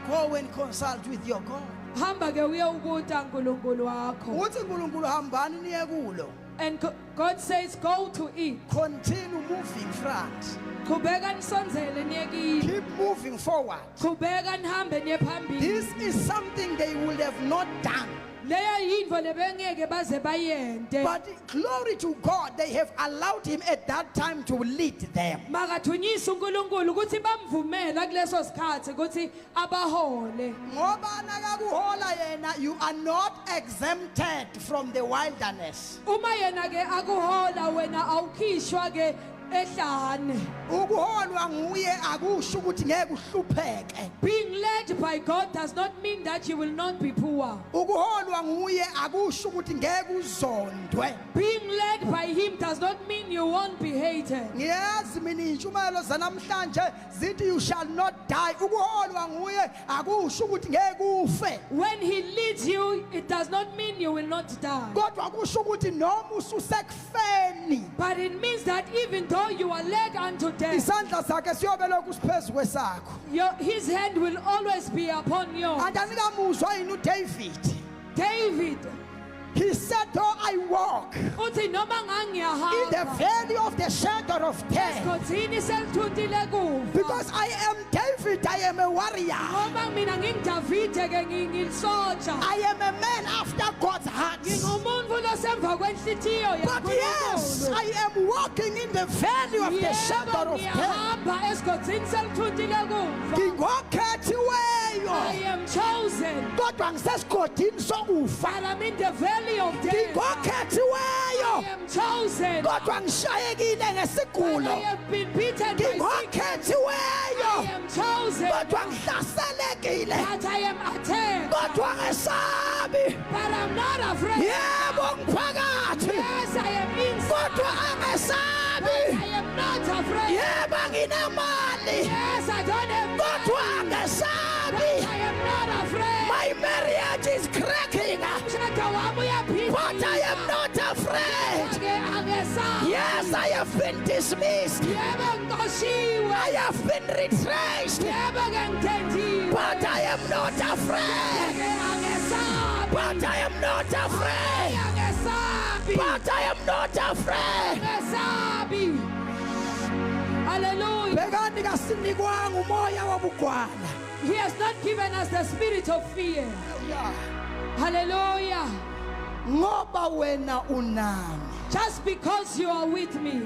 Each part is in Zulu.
Go and consult with your God. And God says, go to it. Continue moving front. Keep moving forward. This is something they would have not done. But glory to God, they have allowed him at that time to lead them. You are not exempted from the wilderness. Being led by God does not mean that you will not be poor. Being led by him does not mean you won't be hated. Yes, you shall not die. When he leads you, it does not mean you will not die. But it means that even though you are led unto death, his hand will always be upon you. David, he said, though I walk in the valley of the shadow of death, because I am David, I am a warrior. I am a man after God's heart. But yes, I am walking in the valley of the shadow of death. I am chosen. But I'm in the valley of death. I am chosen. I have been beaten by sickness. I am chosen. But I am attacked. But I'm not afraid. Yes, I am inside. But I am not afraid. Yes, I don't have money. But I am not afraid. My marriage is cracking. But I am not afraid. Yes, I have been dismissed. I have been retraced. But I am not afraid. But I am not afraid. But I am not afraid. Hallelujah. He has not given us the spirit of fear. Hallelujah. Just because you are with me.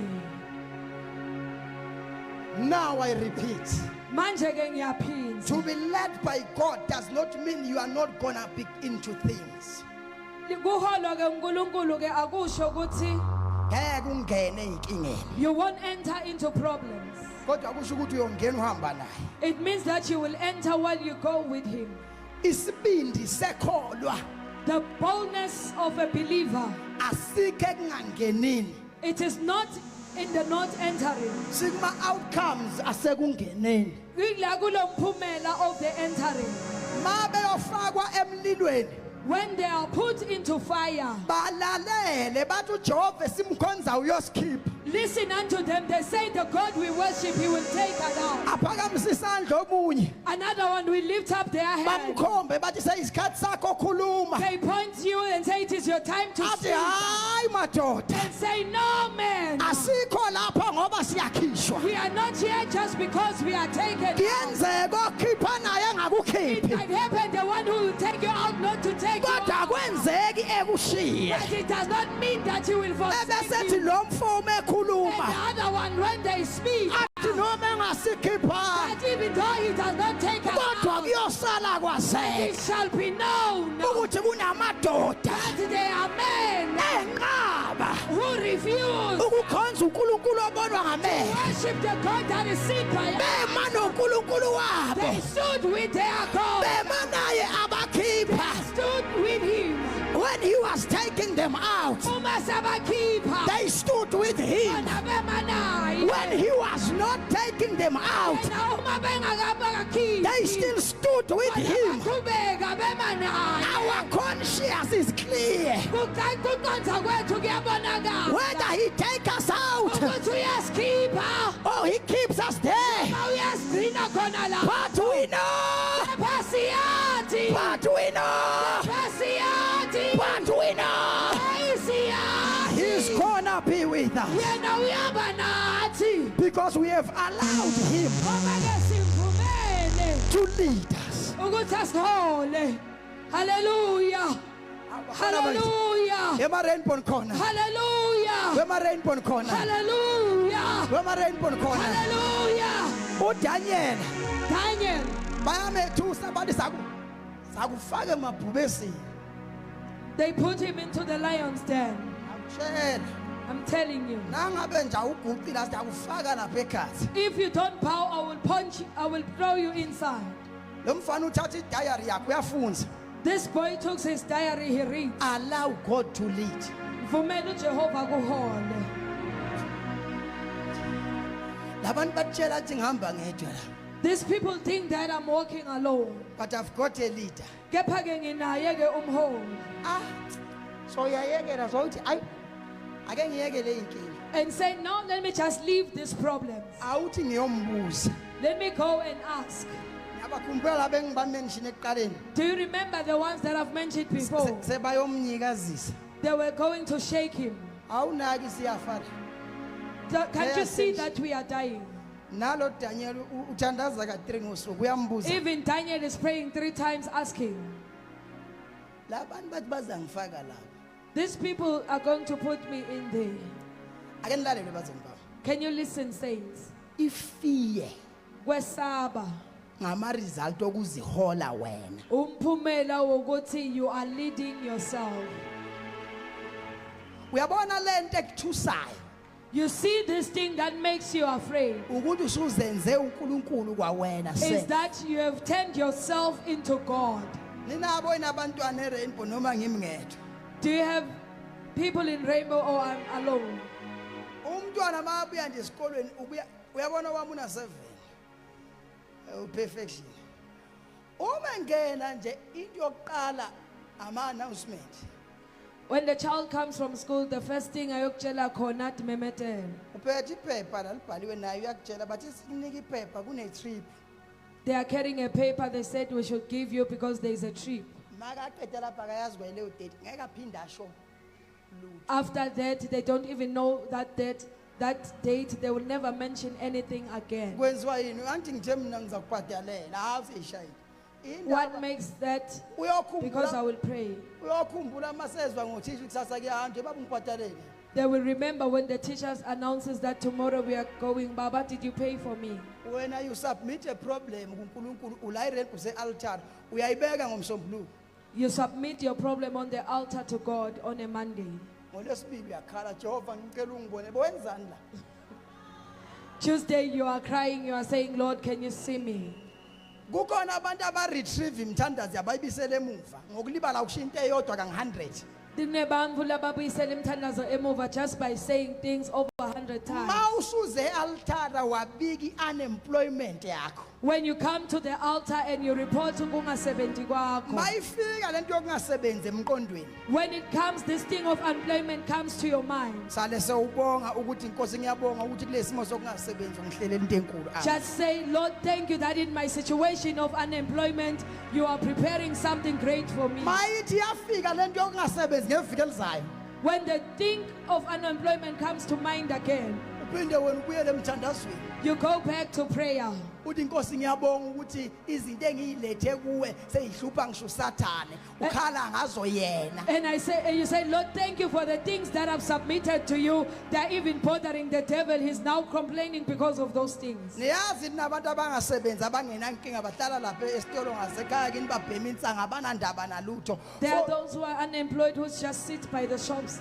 Now I repeat. To be led by God does not mean you are not gonna be into things. You won't enter into problems. It means that you will enter while you go with him. The boldness of a believer, it is not in the not entering. Sigma outcomes are sekungeneni. Of the entering. When they are put into fire, listen unto them. They say the God we worship, he will take us out. Another one will lift up their hand. They point to you and say it is your time to speak. And say, no man, we are not here just because we are taken out. It might happen the one who will take you out not to take you out. But it does not mean that you will forsake him. And the other one, when they speak, that even though he does not take us out, it shall be known that they are men who refuse to worship the God that is seen by us. They stood with their God. They stood with him. When he was taking them out, they stood with him. When he was not taking them out, they still stood with him. Our conscience is clear. Whether he takes us out or he keeps us there, but know, Pasiati. but we know, Pasiati. but we know, He's gonna be with us Yena uyaba nathi. because we have allowed Him Ngoba ke simvumele to lead us. ukuthi asihole. Hallelujah. Hallelujah. Ema rainbow corner. Hallelujah. Wema rainbow corner. Hallelujah. Wema rainbow corner. Hallelujah. uDaniel Daniel, bayamethusa bathi sakufaka emabhubesini. they put him into the lion's den. Awutshela I'm telling you. nangabe nje awuguqila sikufaka lapha ekhaya. If you don't bow, I will punch you, I will throw you inside. Lo mfana uthatha idiary yakho uyafunza. This boy took his diary, he reads. Allow God to lead. Vumela uJehova kuhole. Labantu batshela ukuthi ngihamba ngedwa la. These people think that I'm walking alone. But I've got a leader. Kepha ke nginaye ke umholi. So uyayekela so uthi ayi ake ngiyekele inkinga. And say, no, let me just leave these problems. Awuthi ngiyombuza. Let me go and ask. Ngiyabakhumbula bengiba-mention ekuqaleni. Do you remember the ones that I've mentioned before? Sebayomnyikazisa. They were going to shake him. Awunaki siyafana. Can't you see that we are dying? Nalo Daniel uthandaza ka3 ngosuku uyambuza. Even Daniel is praying 3 times asking. Labantu bathi bazangifaka lapha. These people are going to put me in there. Ake nilalele bazongi bami. Can you listen, saints? Ifiye Kwesaba. ngama result okuzihola wena. Umphumela wokuthi you are leading yourself. Uyabona lento ekuthusayo. You see this thing that makes you afraid Ukuthi usuzenze uNkulunkulu kwawena is se. that you have turned yourself into God. Ninabo inabantwana eRainbow noma ngimi ngedwa. Do you have people in Rainbow or I'm alone? Umntwana mabuya nje esikolweni uyabona wami una 7. Perfection. Uma ngena nje into yokuqala ama announcement. When the child comes from school, the first thing ayokutshela khona memetel. Uphethe iphepha la libhaliwe nayo uyakutshela bathi sinika iphepha kune trip. They are carrying a paper they said we should give you because there is a trip. Maka aqeda lapha akayazi kweleyo date ngeke aphinda asho. After that, they don't even know that date, they will never mention anything again. Kwenziwa yini? Anti ngithe mina ngizakubhadalela awusishayile. What makes that? Because I will pray. Uyokhumbula masezwa ngothisha kusasa kuyahanjwa baba ngibhadalele. They will remember when the teachers announces that tomorrow we are going. Baba, did you pay for me? When you submit a problem kuNkulunkulu ulayirel kuse altar uyayibeka ngomsombuluko. You submit your problem on the altar to God on a Monday. NgoLwesibili uyakhala Jehova ngicela ungibone wenzani la. Tuesday you are crying, you are saying, Lord, can you see me? Kukhona abantu aba-retrieve imthandazo yabayibisela emuva ngokulibala ukushiya into eyodwa ka100. Dinebantfu lababuyisela imithandazo emuva just by saying things over 100 times. Mawusuze e-altara wabika unemployment yakho. When you come to the altar and you report ukungasebenzi kwakho. Mayifika lento yokungasebenzi emqondweni. When it comes, this thing of unemployment comes to your mind. Sale sewubonga ukuthi inkosi ngiyabonga ukuthi kulesimo sokungasebenzi ngihlelela into enkulu. Just say, Lord, thank you that in my situation of unemployment, you are preparing something great for me. Mayithi yafika lento yokungasebenzi ngeviki elizayo. When the thing of unemployment comes to mind again, Uphinde wena ubuyele emthandazweni. you go back to prayer. Uthi inkosi ngiyabonga ukuthi izinto engiyilethe kuwe seyihlupha ngisho uSathane ukhala ngazo yena. And you say, Lord, thank you for the things that I've submitted to you. They're even bothering the devil. He's now complaining because of those things. Niyazi nabantu abangasebenzi abangenankinga bahlala lapha esitolo ngasekhaya kini babhema insanga abanandaba nalutho. There are those who are unemployed who just sit by the shops.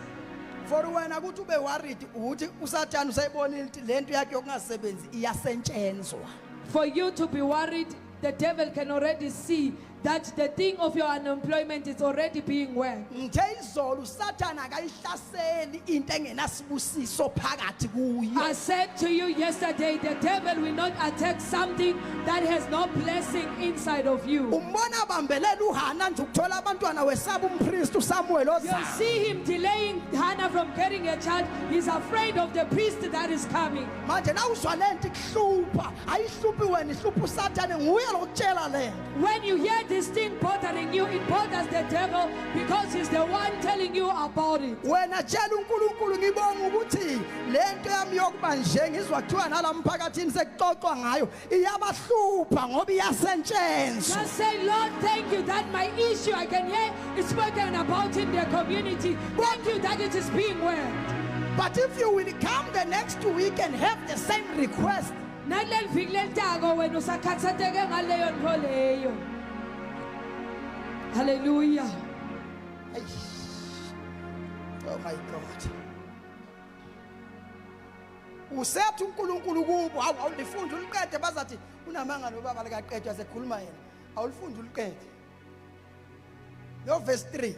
For wena ukuthi ube worried ukuthi uSathane usayibonile ukuthi lento yakhe yokungasebenzi iyasentshenzwa. For you to be worried, the devil can already see that the thing of your unemployment is already being worked. ngithe izolo usathana akayihlaseli into engenasibusiso phakathi kuyo. I said to you yesterday, the devil will not attack something that has no blessing inside of you. Umbona bambelela uHana nje ukuthola abantwana wesaba umpriest uSamuel You ozayo. see him delaying Hannah from getting a child. He's afraid of the priest that is coming. Manje na uzwa lento ikuhlupha ayihluphi wena ihlupha usathane nguye lokutshela le. When you hear this thing bothering you, it bothers the devil because he's the one telling you about it. Wena tshela uNkulunkulu ngibonga ukuthi lento yami yokuba nje ngizwa kuthiwa nalamphakathini sekuxoxwa ngayo iyabahlupha ngoba iyasentshenzwa. Just say, Lord, thank you that my issue I can hear is spoken about in the community. Thank you that it is being worked. But if you will come the next week and have the same request, Naleli viki lelitako wena usakhathatheke ngaleyo nto leyo. Hallelujah. oh my God. Usethu uNkulunkulu kubo awulifunda uliqede bazathi unamanga nobaba likaqedwa sekhuluma yena. Awulifunda uliqede. No verse 3.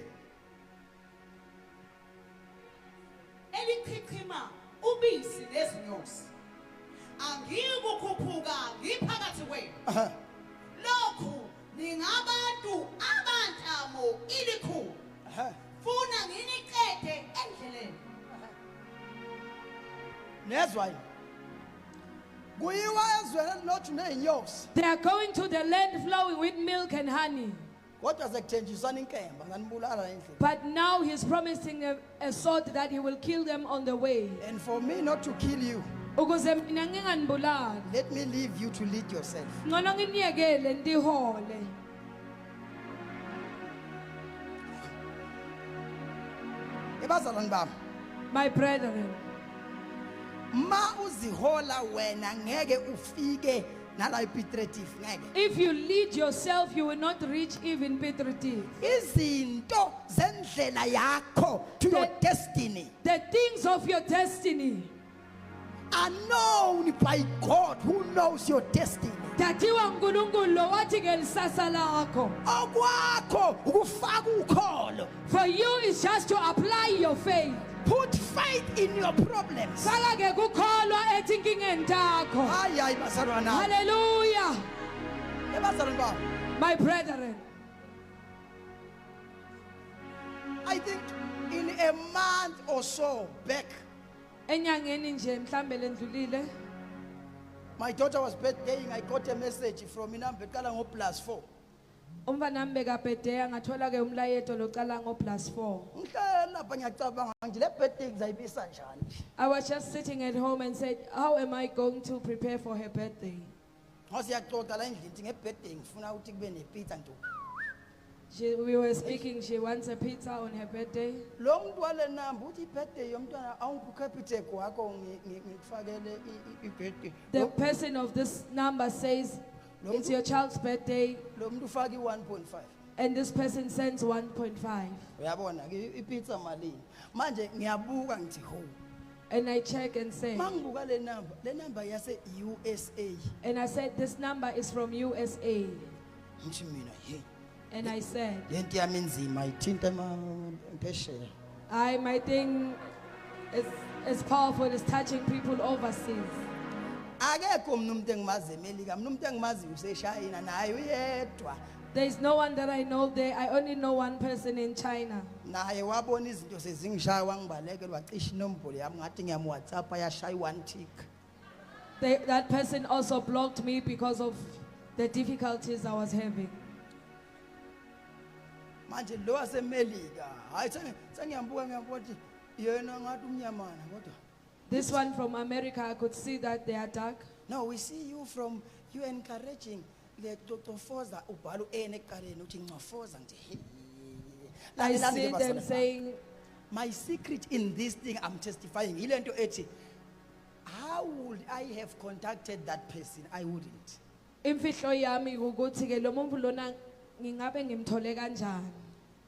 Elichichima ubisi nezinyosi angikukhuphuka ngiphakathi kwenu lokhu ningabantu abantamo ilikhulu funa nginiqede endleleni Nezwa yini? Kuyiwa ezweni elinothi nezinyosi. They are going to the land flowing with milk and honey. Kodwa sekuthenjisana inkemba nganibulala endlini. But now he's promising a sword that he will kill them on the way. And for me not to kill you, Ukuze mina nginganibulali. let me leave you to lead yourself. Ngono nginiyekele ndihole. Ebazalwane bami, My brethren, ma uzihola wena ngeke ufike nala ipitretif ngeke. if you lead yourself, you will not reach even Petritif. Izinto zendlela yakho to your destiny The things of your destiny are known by God who knows your destiny. tathiwa uNkulunkulu lo wathi ke lisasa lakho. Okwakho ukufaka ukholo. For you is just to apply your faith. Put faith in your problems. Faka ke kukholwa ezinkingeni takho. Hayi bazalwane. Hallelujah. Ebazalwane bami, My brethren, I think in a month or so back, enyangeni nje mhlambe lendlulile, my daughter was birthdaying. I got a message from Inambe Kala ngo +4. umfana wami bekabhedeya ngathola ke umlayeto locala ngo+4. Ngihlala lapha ngiyacabanga nje le birthday ngizayibisa njani. I was just sitting at home and said, how am I going to prepare for her birthday? Ngosiyaxoxa la endlini ngi birthday ngifuna ukuthi kube nepizza nto. We were speaking, she wants a pizza on her birthday. Lo muntu wale namba uthi birthday yomntwana awungikuphethe kwakho ngikufakele ibirthday. The person of this number says, it's your child's birthday, Lo muntu ufaka i1.5. and this person sends 1.5. Uyabona ke ipizza malini. Manje ngiyabuka ngithi ho. And I check and say, Mangibuka le number yase USA. and I said, this number is from USA. Ngithi mina hey. And I said, Lento yami inzima ithinta phesheya. my thing is powerful, it's touching people overseas. Akekho umuntu engimazi eMelika, umuntu engimazi useShayina naye uyedwa. There is no one that I know there. I only know one person in China. Naye wabona izinto sezingishaya wangibalekela wacisha inombolo yami ngathi ngiyam WhatsApp ayashaya one tick. That person also blocked me because of the difficulties I was having. Manje lo waseMelika, hayi sengiyambuka ukuthi yena ngathi umnyamana kodwa. This one from America, I could see that they are dark. No, we see you from you encouraging le totofoza ubhala uene eqaleni uthi ncofoza nje. I see them saying, my secret in this thing I'm testifying. Ilento ethi, how would I have contacted that person? I wouldn't. imfihlo yami ukuthi ke lo muntu lona ngingabe ngimthole kanjani.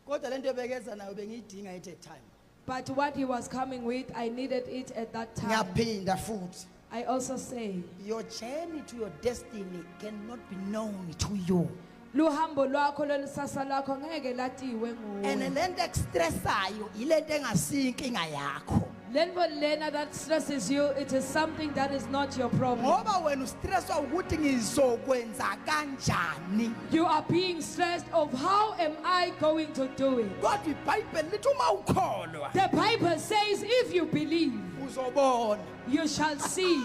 Kodwa lento ebekeza nayo bengiyidinga at a time. But what he was coming with, I needed it at that time. Ngiyaphinda futhi. I also say, Your journey to your destiny cannot be known to you. luhambo lwakho lelisasa lakho ngeke latiwe and nguwe. lento ekustressayo ilento engasinkinga yakho Lenvo lena that stresses you, it is something that is not your problem. ngoba wena ustresswa ukuthi ngizokwenza kanjani You are being stressed of how am I going to do it. kodwa iBhayibheli lithi uma ukholwa The Bible says if you believe, uzobona. you shall see.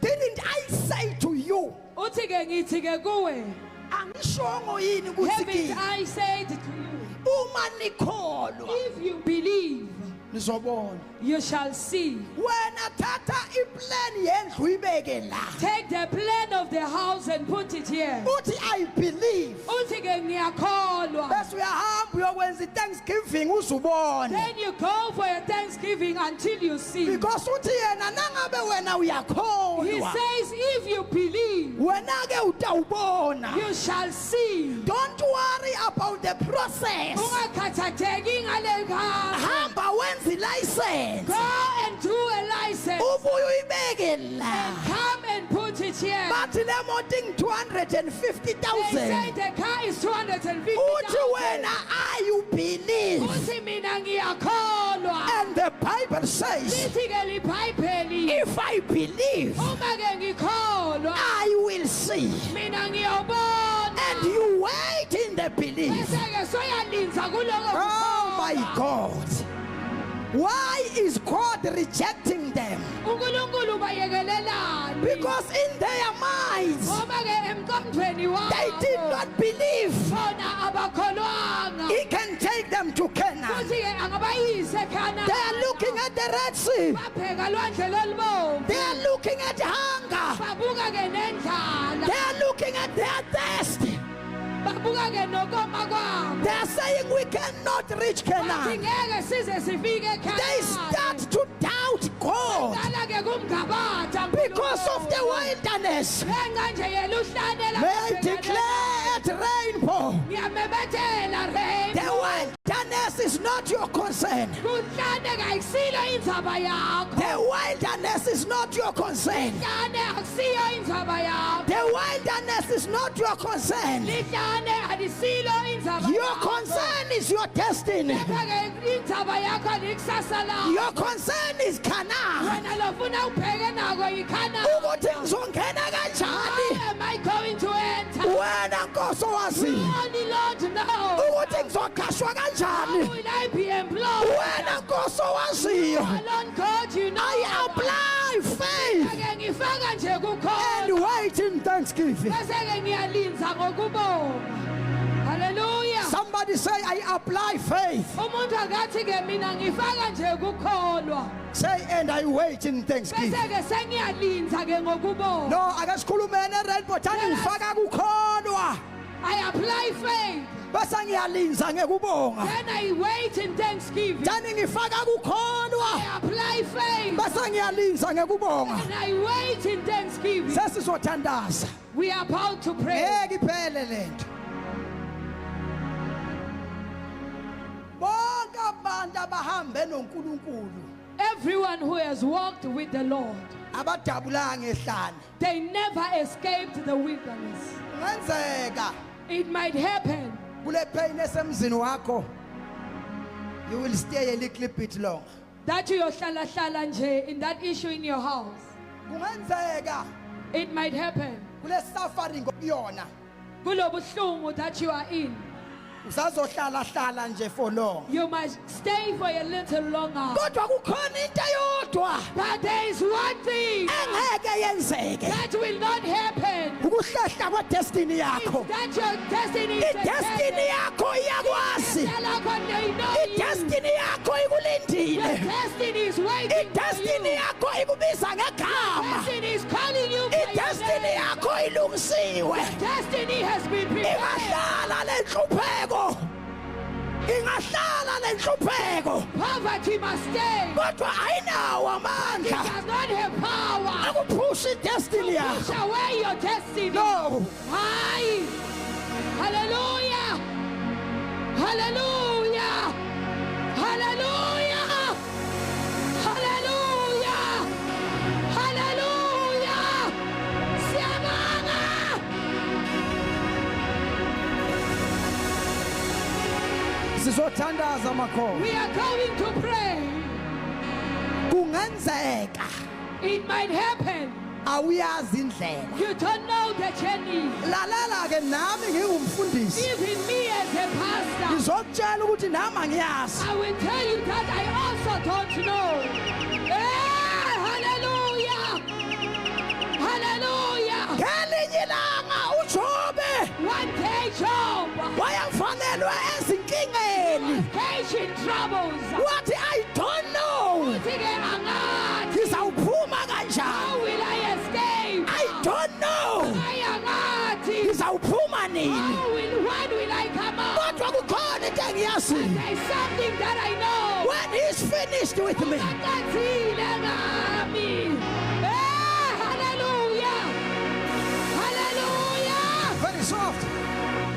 Didn't I say to you Uthi ke ngithi ke kuwe, angishongo yini ukuthi haven't ki I said to you, uma nikholwa if you believe, nizobona. you shall see. Wena thatha iplan yendlu ibeke la Take the plan of the house and put it here. uthi I believe Uthi ke ngiyakholwa. bese uyahamba uyokwenza iThanksgiving uzubona Then you go for a Thanksgiving until you see. because uthi yena nangabe wena He uyakholwa says if you believe, wena ke utawubona. you shall see. Don't worry about the process. Ungakhathatheki ngale khaya. Hamba wenza ilicense Go and do a license. ubuye uyibeke la Come and put it here. bathi le moto They say 250,000 the car is uthi 250,000. wena you believe Uthi mina ngiyakholwa. and the Bible says Lithi ke liBhayibheli. if I believe Uma ke ngikholwa, I will see mina ngiyobona. and you wait in the belief. Bese ke soyalinza kuloko. Oh my God, why is God rejecting them? uNkulunkulu bayekelelani. Because in their minds Ngoba ke emqondweni wabo. they did not believe Bona abakholwanga. He can take them to Canaan. Futhi ke angabayise eKhanani. They are looking at the Red Sea. Babheka lwandle lolubomvu. They are looking at hunger. Babuka ke nendlala. They are looking at their thirst. Babuka ke nokoma kwabo. They are saying we cannot reach Bathi Canaan. ngeke size sifike eKhanani. They start to doubt God Dala ke kumgabatha because of the wilderness. Ngenxa nje yeluhlane May I declare at rainbow, ngiyamemethela Rey. the wilderness is not your concern. Kuhlane kayisilo indzaba yakho. The wilderness is not your concern. Lihlane akusiyo indzaba yakho. The wilderness is not your concern. Lihlane alisilo indzaba Your yakho. concern is your destiny. Pheke indzaba yakho likusasa lakho. Your concern is Canaan. Wena lofuna ubheke nako yiKhanani. Ukuthi ngizongena kanjani? How am I going to enter? Wena Nkosi owaziyo. Only Lord knows. Ukuthi ngizoqashwa How kanjani? will I be employed? Wena Nkosi owaziyo. Alone God, you know. I apply faith Pheke ngifaka nje and kukhona. wait in thanksgiving. Bese ke ngiyalinza ngokubonga. Hallelujah. Somebody say I apply faith. Umuntu akathi ke mina ngifaka nje kukholwa. Say and I wait in Bese thanksgiving. ke sengiyalinza ke ngokubonga. No, akasikhulumene rainbow thani ngifaka kukholwa. I apply faith. Bese ngiyalinza ngekubonga. Then I wait in thanksgiving. Thani ngifaka kukholwa. I apply faith. Bese ngiyalinza ngekubonga. And I wait in thanksgiving. Sesizothandaza. We are about to pray. Ngeke iphele lento. Bonke abantu abahambe noNkulunkulu Everyone who has walked with the Lord, abadabulanga ehlane. they never escaped the wilderness. Ngenzeka It might happen kule pain esemzini wakho. You will stay a little bit long. that uyohlala hlala nje in that issue in your house. Kungenzeka It might happen kule suffering okuyona. kulobuhlungu that you are in. Usazohlala hlala nje for long. You must stay for a little longer. Kodwa kukhona into eyodwa But there is one thing engeke yenzeke. that will not happen. Ukuhlehla kwa destiny yakho. That your destiny is I-destiny yakho iyakwazi. I-destiny yakho Your ikulindile. destiny is waiting for I-destiny you. yakho ikubiza ngegama. Destiny is calling you by your I-destiny name. yakho ilungisiwe. Destiny has been prepared. Ingahlala lenhlupheko. Ingahlala lenhlupheko. Poverty must stay. Kodwa ayinawo It amandla does not have power akuphusha i-destiny to push yakho. away your destiny. No. Aye. Hallelujah. Hallelujah. Hallelujah. Hallelujah. Hallelujah. Siyabonga. Sizothandaza makho. We are going to pray. Kungenzeka It might happen. awuyazi indlela. You don't know the journey. Lalela ke nami ngingumfundisi. Even me as a pastor, Ngizokutshela ukuthi nami angiyazi. I will tell you that I also don't know. Hallelujah! Hallelujah! Ngelinye ilanga uJobe One day, Job wayefanelwe ezinkingeni. facing troubles. Wathi I don't know. Uthi-ke angazi, Ngizawuphuma kanjani? how will I escape? I don't know. Angazi, Ngizawuphuma nini? when will I come out? Kodwa kukhona into engiyaziyo. There's something that I know. When he's finished with me, Akathile ngami. Hallelujah! Hallelujah! very soft.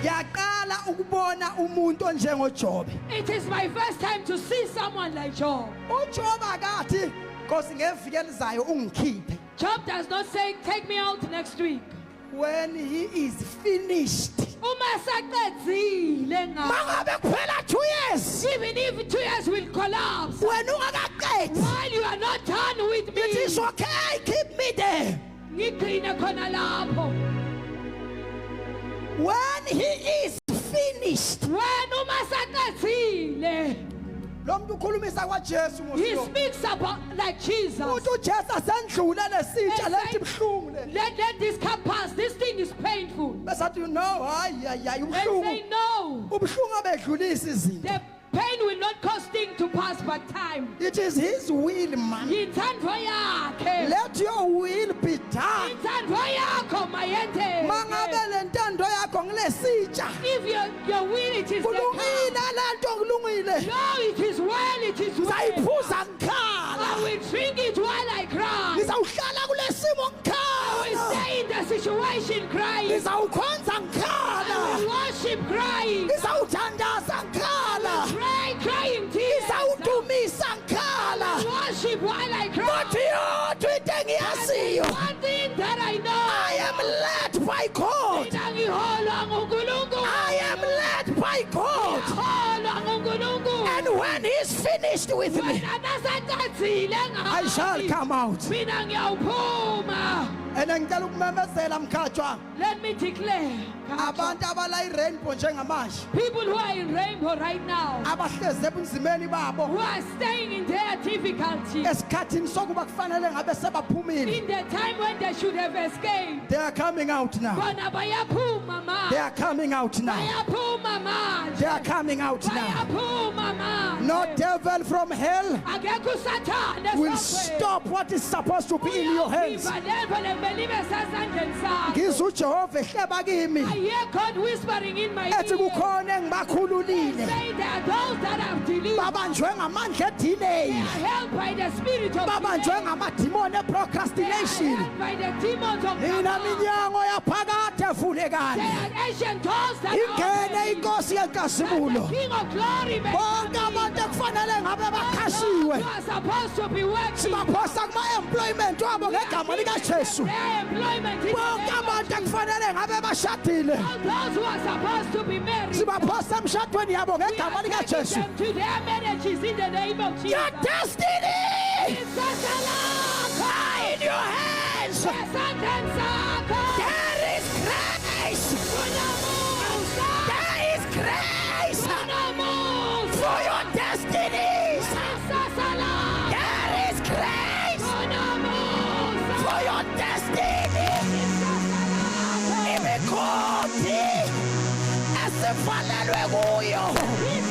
Yaqala ukubona umuntu onjengoJobe. It is my first time to see someone like Job. uJobe akathi Nkosi ngeviki elizayo ungikhiphe. Job does not say, take me out next week. When he is finished. Uma saqedzile ngami. Mangabe kuphela 2 years. Even if 2 years will collapse, Wena ungakaqedi. while you are not done with It me, is okay, keep me there. ngigcine khona lapho. When he is finished. Wena uma saqedzile, Lo muntu ukhulumisa kwaJesu he ngosiyo. speaks about like Jesus. Uthi uJesu asendlule lesitsha And lethi say, ibhlungu le. let this come pass. This thing is painful. Bese athi you know hayi And ubhlungu. say no. Ubhlungu abedlulisa izinto. The pain will not cause thing to pass but time. It is his will, man. Yintando yakhe. Let your will be done. Yintando yakho mayente. Mangabe lentando yakho ngilesitsha. If your will it is the Kulungile lanto kulungile. no, it is well, it is well. Sayiphuza I ngikhala. will drink it while I cry. Ngizawuhlala kulesimo I will ngikhala. stay in the situation crying. Ngizawukhonza I will ngikhala. worship crying. Ngizawuthandaza ngikhala. Cry, crying tears. Ngizawudumisa ngikhala. Worship while I cry. Kodwa yodwa into engiyaziyo. One thing that I know. I am led by God. Mina ngiholwa nguNkulunkulu. I am led by God. Ngiholwa nguNkulunkulu. And when he's finished with me, Wena nasaqedzile ngami. I shall come out. Mina ngiyawuphuma. And ngicela ukumemezela mkhatshwa Let me declare. abantu abala i-rainbow njengamanje People who are in rainbow right now, abahlezi ebunzimeni who babo are staying in their difficulty, esikhathini sokuba kufanele ngabe sebaphumile. in the time when they should have escaped. They are coming out now. Bona bayaphuma They manje. are coming out now. Bayaphuma manje. They are coming out now. Bayaphuma manje. No devil from hell Akekho usathane will somewhere. stop what is supposed to be in your hands. Ngizwa uJehova ehleba kimi I hear God whispering in my ethi ear. kukhona engibakhululile Say there are those that have delivered. babanjwe ngamandla They edelay are held by the spirit of babanjwe delay. ngamadimoni They are eprocrastination. held by the demons of Ina power. minyango yaphakade They evulekani are ancient doors that are ingene open. inkosi And yenkazimulo. the King of glory may Bonke come in. abantu ekufanele ngabe Those bakhashiwe who are supposed to be working. sibaphosa kuma-employment wabo ngegama likajesu. Their employment in the Bonke name of abantu Jesus. ekufanele ngabe bashadile All those who are supposed to be married. sibaphosa emshadweni yabo We ngegama are taking likajesu. them to their marriages in the name of Jesus. Your destiny Isasa lakho. in your hands. Esandleni sakho. There is grace. Kunomusa. There is grace Kunomusa. for your destinies. Isasa lakho. There is grace Kunomusa. for your destinies. Isasa lakho. Imikhosi esivalelwe kuyo This